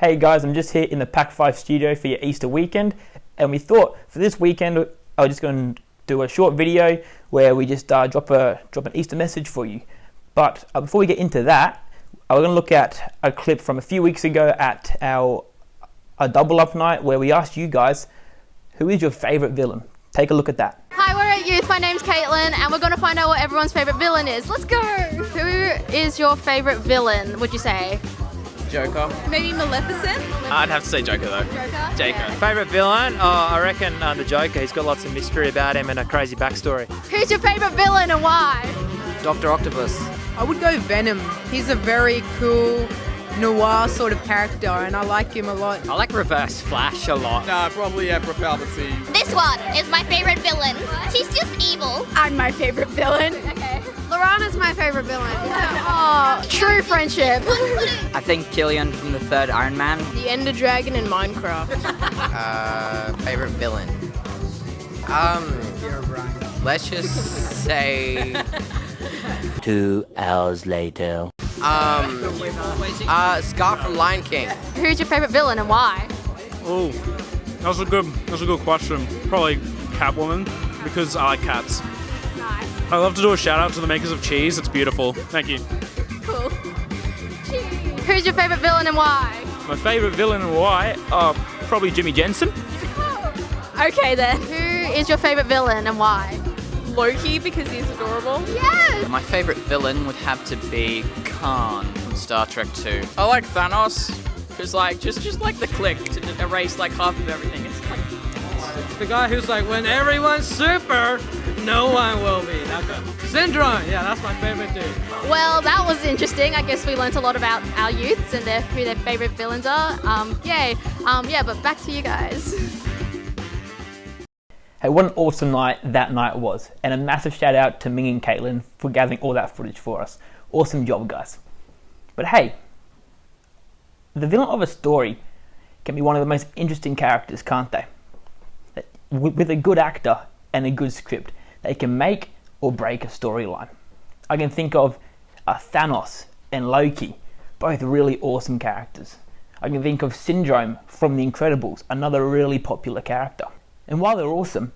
Hey guys, I'm just here in the PACT5 studio for your Easter weekend, and we thought for this weekend I was just going to do a short video where we just drop an Easter message for you. But before we get into that, we're going to look at a clip from a few weeks ago at our double up night where we asked you guys, who is your favourite villain? Take a look at that. Hi, we're at Youth. My name's Caitlin, and we're going to find out what everyone's favourite villain is. Let's go! Who is your favourite villain, would you say? Joker. Maybe Maleficent? I'd have to say Joker though. Joker? Yeah. Favourite villain? Oh, I reckon the Joker. He's got lots of mystery about him and a crazy backstory. Who's your favourite villain and why? Dr. Octopus. I would go Venom. He's a very cool noir sort of character and I like him a lot. I like Reverse Flash a lot. Probably Emperor Palpatine. This one is my favorite villain. She's just evil. I'm my favourite villain. Okay. Lorana's my favourite villain. Oh, true friendship. I think Killian from the third Iron Man. The Ender Dragon in Minecraft. Favorite villain? Let's just say 2 hours later. Scott from Lion King. Who's your favourite villain and why? Oh, that's a good question. Probably Catwoman, because I like cats. Nice. I love to do a shout out to the makers of cheese. It's beautiful. Thank you. Cool. Who's your favourite villain and why? My favourite villain and why? Probably Jimmy Jensen. Okay then. Who is your favourite villain and why? Loki because he's adorable. Yes! My favorite villain would have to be Kraan from Star Trek 2. I like Thanos. Because like just like the click to erase like half of everything. It's like the guy who's like, when everyone's super, no one will be. Syndrome. Yeah, that's my favorite dude. Well, that was interesting. I guess we learnt a lot about our youths and who their favourite villains are. Yay. But back to you guys. Hey, what an awesome night that night was, and a massive shout out to Ming and Caitlin for gathering all that footage for us. Awesome job, guys. But hey, the villain of a story can be one of the most interesting characters, can't they? With a good actor and a good script, they can make or break a storyline. I can think of Thanos and Loki, both really awesome characters. I can think of Syndrome from The Incredibles, another really popular character. And while they're awesome,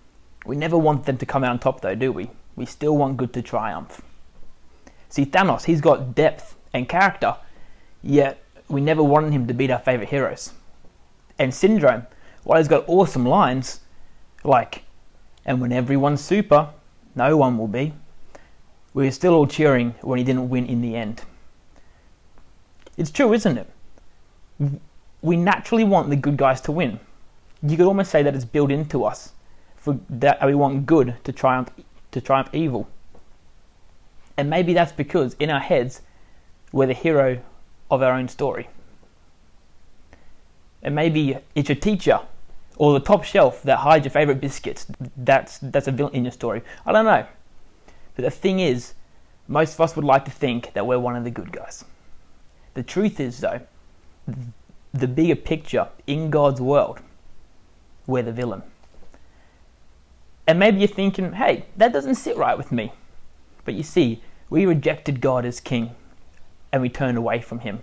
we never want them to come out on top though, do we? We still want good to triumph. See, Thanos, he's got depth and character, yet we never wanted him to beat our favourite heroes. And Syndrome, while he's got awesome lines, like, and when everyone's super, no one will be, we were still all cheering when he didn't win in the end. It's true, isn't it? We naturally want the good guys to win. You could almost say that it's built into us, for that we want good to triumph evil. And maybe that's because in our heads we're the hero of our own story. And maybe it's your teacher or the top shelf that hides your favourite biscuits. That's a villain in your story. I don't know. But the thing is, most of us would like to think that we're one of the good guys. The truth is though, the bigger picture in God's world, we're the villain. And maybe you're thinking, hey, that doesn't sit right with me. But you see, we rejected God as king and we turned away from him.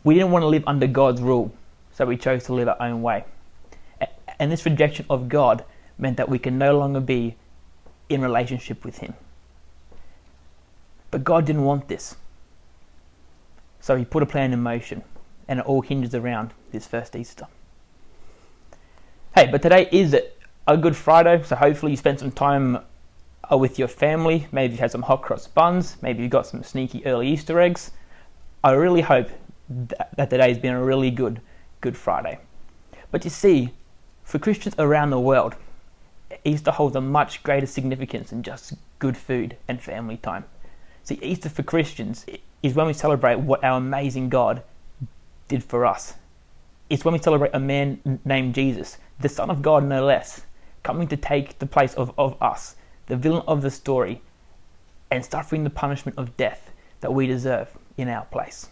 We didn't want to live under God's rule, so we chose to live our own way. And this rejection of God meant that we can no longer be in relationship with him. But God didn't want this. So he put a plan in motion, and it all hinges around this first Easter. Hey, but today is a Good Friday, so hopefully you spent some time with your family. Maybe you had some hot cross buns. Maybe you got some sneaky early Easter eggs. I really hope that today has been a really good Friday. But you see, for Christians around the world, Easter holds a much greater significance than just good food and family time. See, Easter for Christians is when we celebrate what our amazing God did for us. It's when we celebrate a man named Jesus, the Son of God no less, coming to take the place of us, the villain of the story, and suffering the punishment of death that we deserve in our place.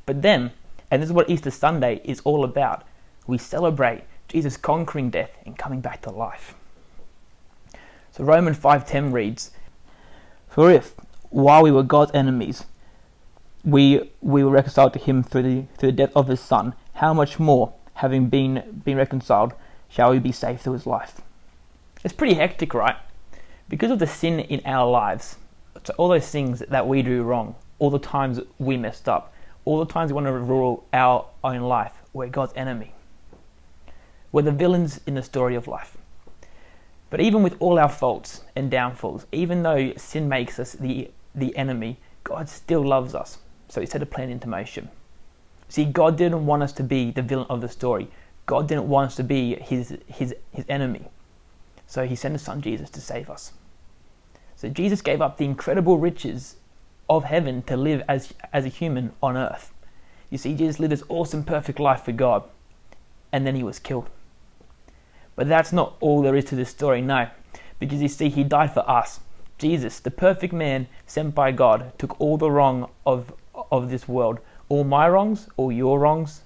But then, and this is what Easter Sunday is all about, we celebrate Jesus conquering death and coming back to life. So Romans 5:10 reads, "For if, while we were God's enemies, we were reconciled to him through the death of his Son, how much more, having been reconciled, shall we be saved through his life? It's pretty hectic, right? Because of the sin in our lives, so all those things that we do wrong, all the times we messed up, all the times we want to rule our own life, we're God's enemy. We're the villains in the story of life. But even with all our faults and downfalls, even though sin makes us the enemy, God still loves us. So he set a plan into motion. See, God didn't want us to be the villain of the story. God didn't want us to be his enemy. So he sent his son Jesus to save us. So Jesus gave up the incredible riches of heaven to live as a human on earth. You see, Jesus lived this awesome, perfect life for God, and then he was killed. But that's not all there is to this story, no. Because you see, he died for us. Jesus, the perfect man sent by God, took all the wrong of this world, all my wrongs, all your wrongs,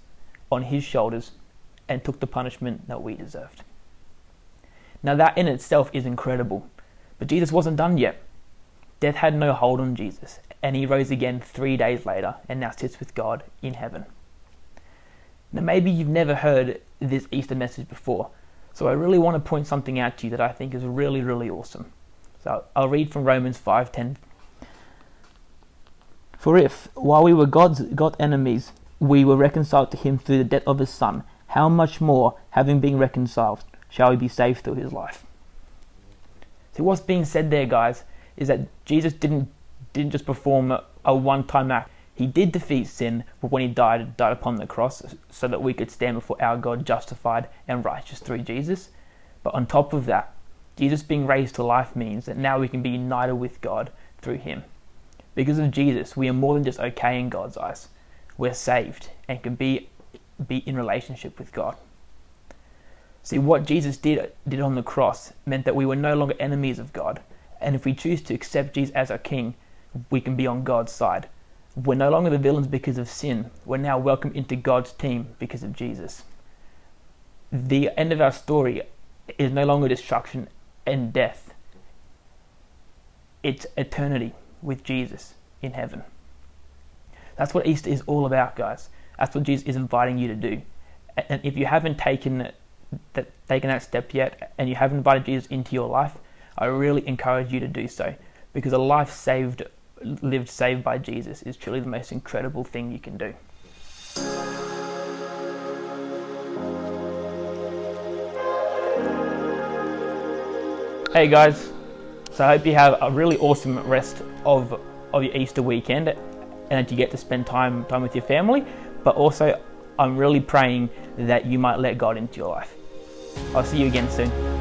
on his shoulders, and took the punishment that we deserved. Now that in itself is incredible. But Jesus wasn't done yet. Death had no hold on Jesus, and he rose again 3 days later, and now sits with God in heaven. Now maybe you've never heard this Easter message before, so I really want to point something out to you that I think is really, really awesome. So I'll read from Romans 5:10. For if, while we were God's enemies, we were reconciled to him through the death of his Son, how much more, having been reconciled, shall we be saved through his life? See, what's being said there, guys, is that Jesus didn't just perform a one-time act. He did defeat sin, but when he died upon the cross so that we could stand before our God justified and righteous through Jesus. But on top of that, Jesus being raised to life means that now we can be united with God through him. Because of Jesus, we are more than just okay in God's eyes. We're saved and can be in relationship with God. See, what Jesus did on the cross meant that we were no longer enemies of God. And if we choose to accept Jesus as our King, we can be on God's side. We're no longer the villains because of sin. We're now welcomed into God's team because of Jesus. The end of our story is no longer destruction and death. It's eternity with Jesus in heaven. That's what Easter is all about, guys. That's what Jesus is inviting you to do. And if you haven't taken that step yet, and you haven't invited Jesus into your life, I really encourage you to do so, because a life lived saved by Jesus is truly the most incredible thing you can do. Hey guys, so I hope you have a really awesome rest of your Easter weekend, and that you get to spend time with your family, but also I'm really praying that you might let God into your life. I'll see you again soon.